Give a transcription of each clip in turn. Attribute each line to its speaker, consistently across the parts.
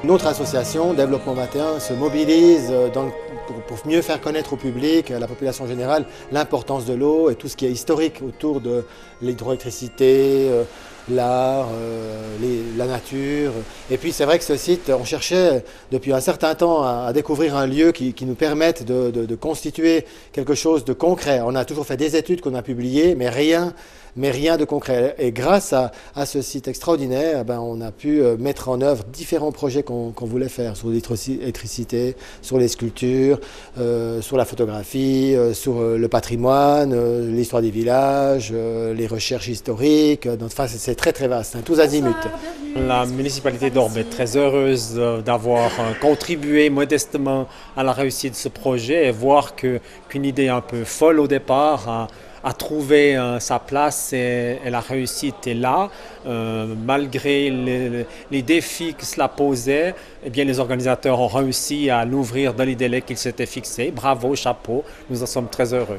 Speaker 1: Notre association, Développement 21, se mobilise pour mieux faire connaître au public, à la population générale, l'importance de l'eau et tout ce qui est historique autour de l'hydroélectricité, l'art, la nature. Et puis c'est vrai que ce site, on cherchait depuis un certain temps à découvrir un lieu qui nous permette de constituer quelque chose de concret. On a toujours fait des études qu'on a publiées, mais rien de concret. Et grâce à ce site extraordinaire, on a pu mettre en œuvre différents projets qu'on voulait faire sur l'électricité, sur les sculptures, sur la photographie, sur le patrimoine, l'histoire des villages, les recherches historiques. Donc, enfin, c'est très très vaste, hein, tous azimuts.
Speaker 2: La municipalité d'Orbe est très heureuse d'avoir contribué modestement à la réussite de ce projet et voir qu'une idée un peu folle au départ a trouvé sa place et la réussite est là. Malgré les défis que cela posait, eh bien, les organisateurs ont réussi à l'ouvrir dans les délais qu'ils s'étaient fixés. Bravo, chapeau, nous en sommes très heureux.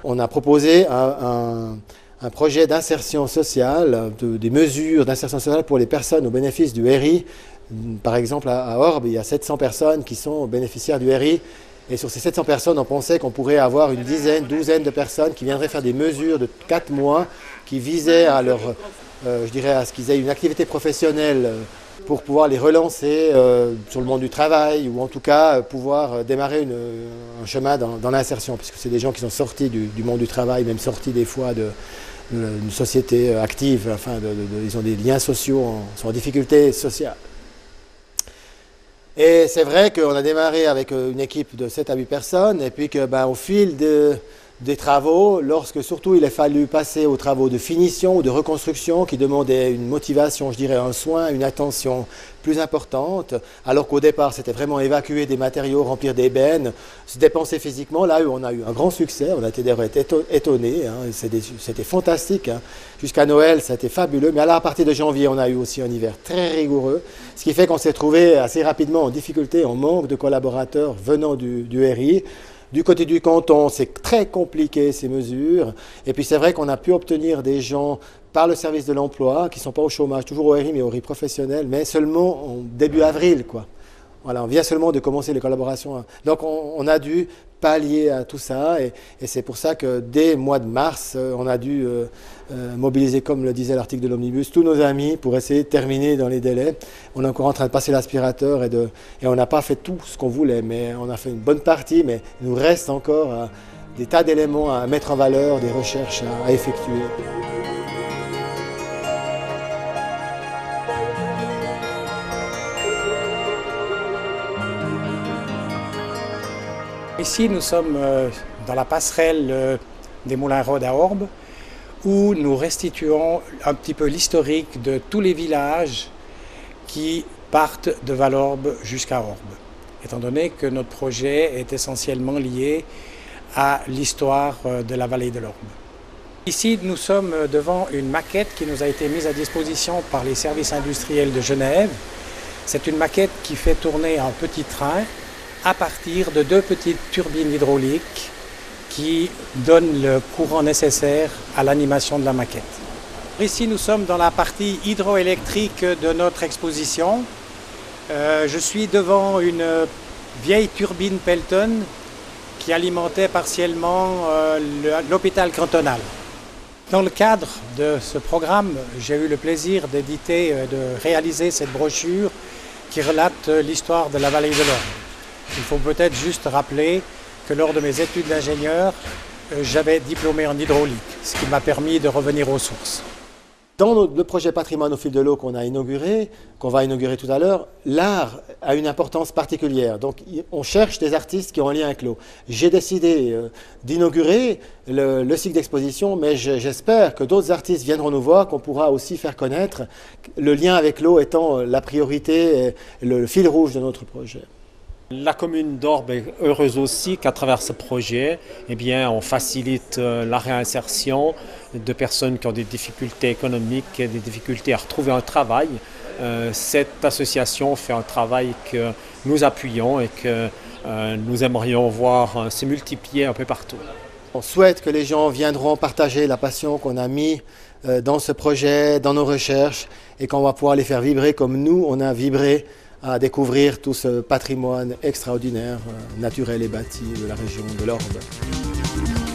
Speaker 1: On a proposé un projet d'insertion sociale, des mesures d'insertion sociale pour les personnes au bénéfice du RI. Par exemple, à Orbe, il y a 700 personnes qui sont bénéficiaires du RI. Et sur ces 700 personnes, on pensait qu'on pourrait avoir une douzaine de personnes qui viendraient faire des mesures de 4 mois qui visaient à à ce qu'ils aient une activité professionnelle pour pouvoir les relancer sur le monde du travail ou en tout cas pouvoir démarrer un chemin dans l'insertion, puisque c'est des gens qui sont sortis du monde du travail, même sortis des fois d'une société active, enfin ils ont des liens sociaux, sont en difficulté sociale. Et c'est vrai qu'on a démarré avec une équipe de 7 à 8 personnes et puis qu'au fil des travaux, lorsque surtout il a fallu passer aux travaux de finition ou de reconstruction qui demandaient une motivation, je dirais un soin, une attention plus importante, alors qu'au départ c'était vraiment évacuer des matériaux, remplir des bennes, se dépenser physiquement, là on a eu un grand succès, on a été étonnés, hein, c'était fantastique, hein. Jusqu'à Noël ça a été fabuleux, mais alors à partir de janvier on a eu aussi un hiver très rigoureux, ce qui fait qu'on s'est trouvé assez rapidement en difficulté, en manque de collaborateurs venant du RI. Du côté du canton, c'est très compliqué ces mesures. Et puis c'est vrai qu'on a pu obtenir des gens par le service de l'emploi qui ne sont pas au chômage, toujours au RI, mais au RI professionnel, mais seulement en début avril, quoi. Voilà, on vient seulement de commencer les collaborations. Donc on a dû pallier à tout ça et c'est pour ça que dès le mois de mars, on a dû mobiliser, comme le disait l'article de l'Omnibus, tous nos amis pour essayer de terminer dans les délais. On est encore en train de passer l'aspirateur et on n'a pas fait tout ce qu'on voulait, mais on a fait une bonne partie, mais il nous reste encore des tas d'éléments à mettre en valeur, des recherches à effectuer.
Speaker 3: Ici, nous sommes dans la passerelle des Moulins Rhôde à Orbe, où nous restituons un petit peu l'historique de tous les villages qui partent de Valorbe jusqu'à Orbe, étant donné que notre projet est essentiellement lié à l'histoire de la vallée de l'Orbe. Ici, nous sommes devant une maquette qui nous a été mise à disposition par les services industriels de Genève. C'est une maquette qui fait tourner un petit train à partir de 2 petites turbines hydrauliques qui donnent le courant nécessaire à l'animation de la maquette. Ici, nous sommes dans la partie hydroélectrique de notre exposition. Je suis devant une vieille turbine Pelton qui alimentait partiellement l'hôpital cantonal. Dans le cadre de ce programme, j'ai eu le plaisir d'éditer, de réaliser cette brochure qui relate l'histoire de la vallée de l'Orbe. Il faut peut-être juste rappeler que lors de mes études d'ingénieur, j'avais diplômé en hydraulique, ce qui m'a permis de revenir aux sources.
Speaker 1: Dans le projet Patrimoine au fil de l'eau qu'on va inaugurer tout à l'heure, l'art a une importance particulière. Donc on cherche des artistes qui ont un lien avec l'eau. J'ai décidé d'inaugurer le cycle d'exposition, mais j'espère que d'autres artistes viendront nous voir, qu'on pourra aussi faire connaître, le lien avec l'eau étant la priorité et le fil rouge de notre projet.
Speaker 2: La commune d'Orbe est heureuse aussi qu'à travers ce projet, eh bien, on facilite la réinsertion de personnes qui ont des difficultés économiques et des difficultés à retrouver un travail. Cette association fait un travail que nous appuyons et que nous aimerions voir se multiplier un peu partout.
Speaker 1: On souhaite que les gens viendront partager la passion qu'on a mis dans ce projet, dans nos recherches, et qu'on va pouvoir les faire vibrer comme nous, on a vibré à découvrir tout ce patrimoine extraordinaire, naturel et bâti de la région de l'Orbe.